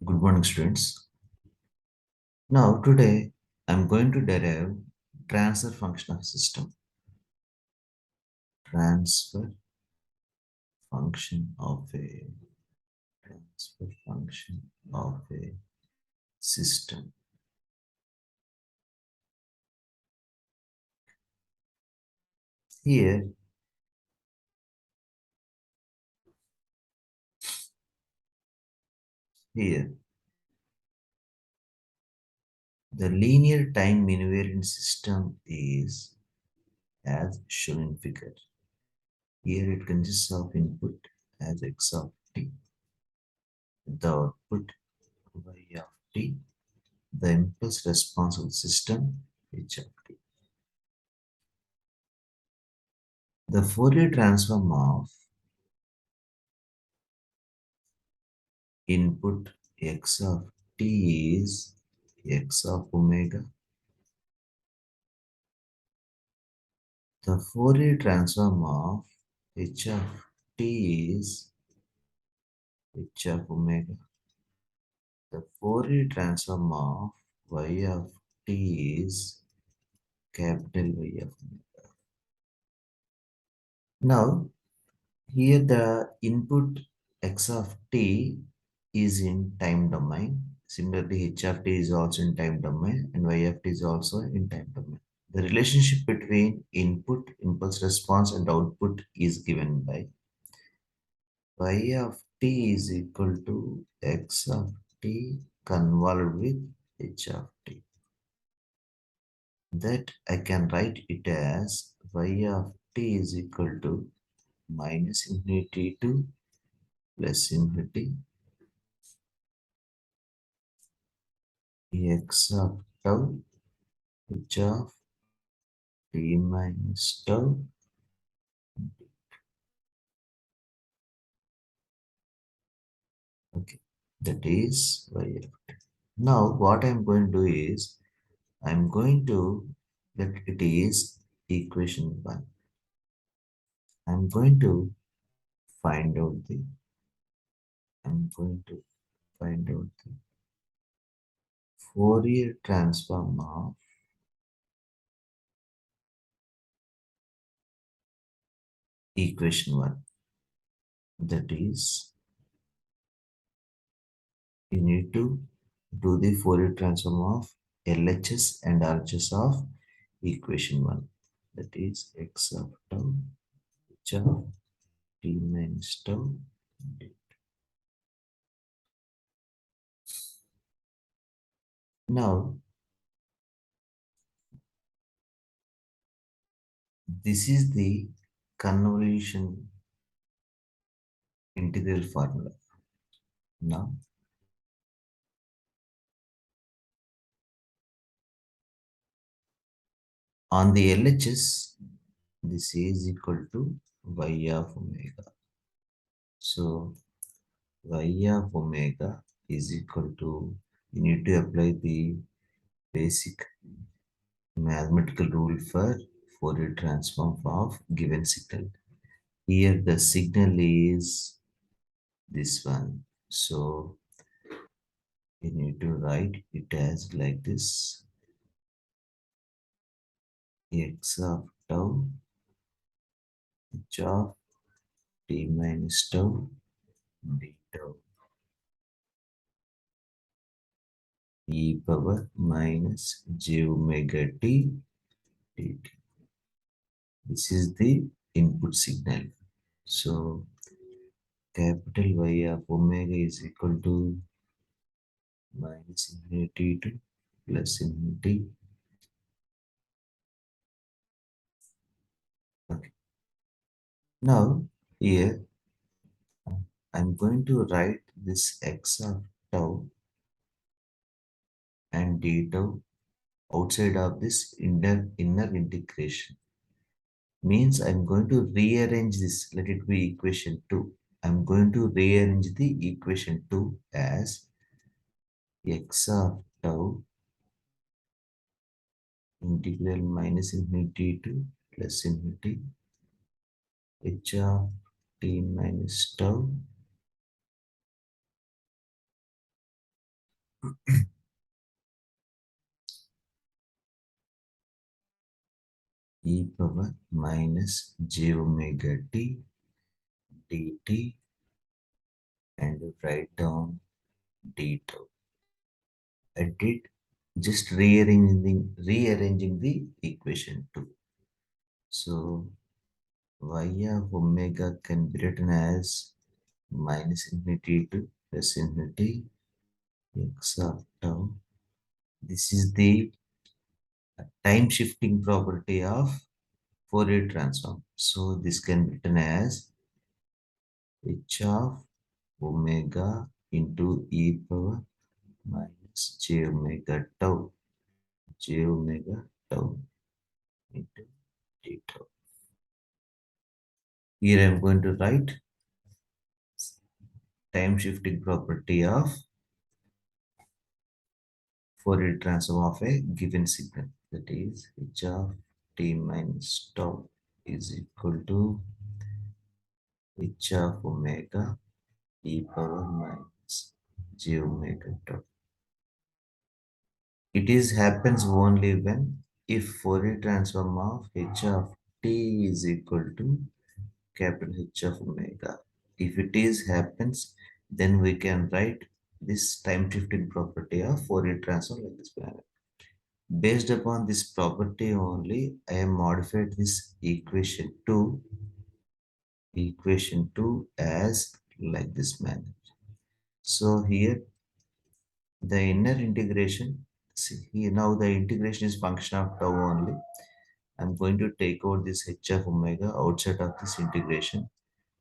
Good morning, students. Now, today I'm going to derive transfer function of system. Transfer function of a transfer function of a system. Here, here, the linear time invariant system is as shown in figure. Here it consists of input as x of t, the output y of t, the impulse response of the system h of t. The Fourier transform of input x of t is x of omega. The Fourier transform of h of t is h of omega. The Fourier transform of y of t is capital Y of omega. Now, here the input x of t is in time domain. Similarly, h of t is also in time domain and y of t is also in time domain. The relationship between input, impulse response and output is given by y of t is equal to x of t convolved with h of t. That I can write it as y of t is equal to minus infinity to plus infinity x of tau h of t minus tau. Okay, that is y of t. Now what I'm going to do is I'm going to let it is equation 1. I'm going to find out the I'm going to find out the Fourier transform of equation 1. That is, you need to do the Fourier transform of LHS and RHS of equation 1. That is x of tau h of t minus tau. Now, this is the convolution integral formula. Now, on the LHS, this is equal to y of omega. So, y of omega is equal to, you need to apply the basic mathematical rule for Fourier transform of given signal. Here the signal is this one. So, you need to write it as like this. X of tau h of t minus tau d tau e power minus j omega t dt. This is the input signal. So capital Y of omega is equal to minus infinity to plus infinity. Okay. Now here I'm going to write this x of tau and d tau outside of this inner integration. Means I'm going to rearrange this. Let it be equation 2. I'm going to rearrange the equation 2 as x of tau integral minus infinity to plus infinity h of t minus tau e power minus j omega t dt, and write down d tau. I did just rearranging the equation 2. So y of omega can be written as minus infinity to plus infinity x of tau. This is the time shifting property of Fourier transform. So this can be written as h of omega into e power minus j omega tau, j omega tau into d tau. Here I am going to write time shifting property of Fourier transform of a given signal, that is h of t minus tau is equal to h of omega e power minus j omega tau. It is happens only when if Fourier transform of h of t is equal to capital H of omega. If it is happens, then we can write this time shifting property of Fourier transform like this manner. Based upon this property only, I have modified this equation 2 as like this manner. So here the inner integration, see here now the integration is function of tau only. I'm going to take out this h of omega outside of this integration,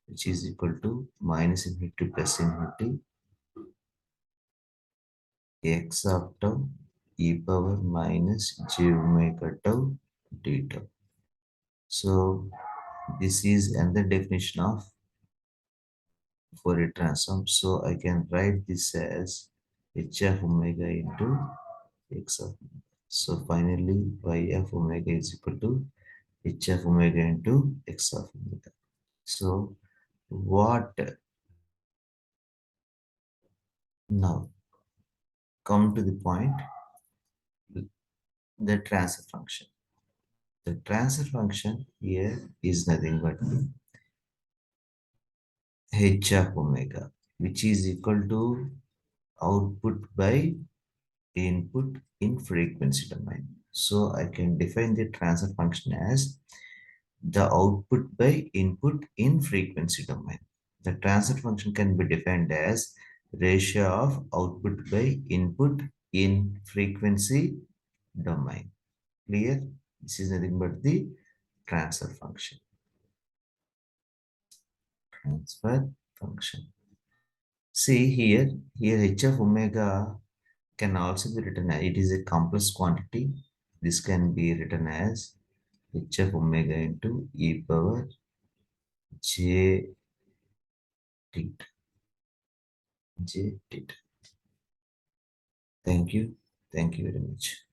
which is equal to minus infinity to plus infinity x of tau e power minus j omega tau d tau. So this is another definition of Fourier transform. So I can write this as h of omega into x of omega. So finally y of omega is equal to h of omega into x of omega. So what now come to the point, the transfer function. The transfer function here is nothing but h of omega, which is equal to output by input in frequency domain. So I can define the transfer function as the output by input in frequency domain. The transfer function can be defined as ratio of output by input in frequency domain. Clear? This is nothing but the transfer function. Transfer function. See here h of omega can also be written as, it is a complex quantity. This can be written as h of omega into e power j theta. J theta. Thank you. Thank you very much.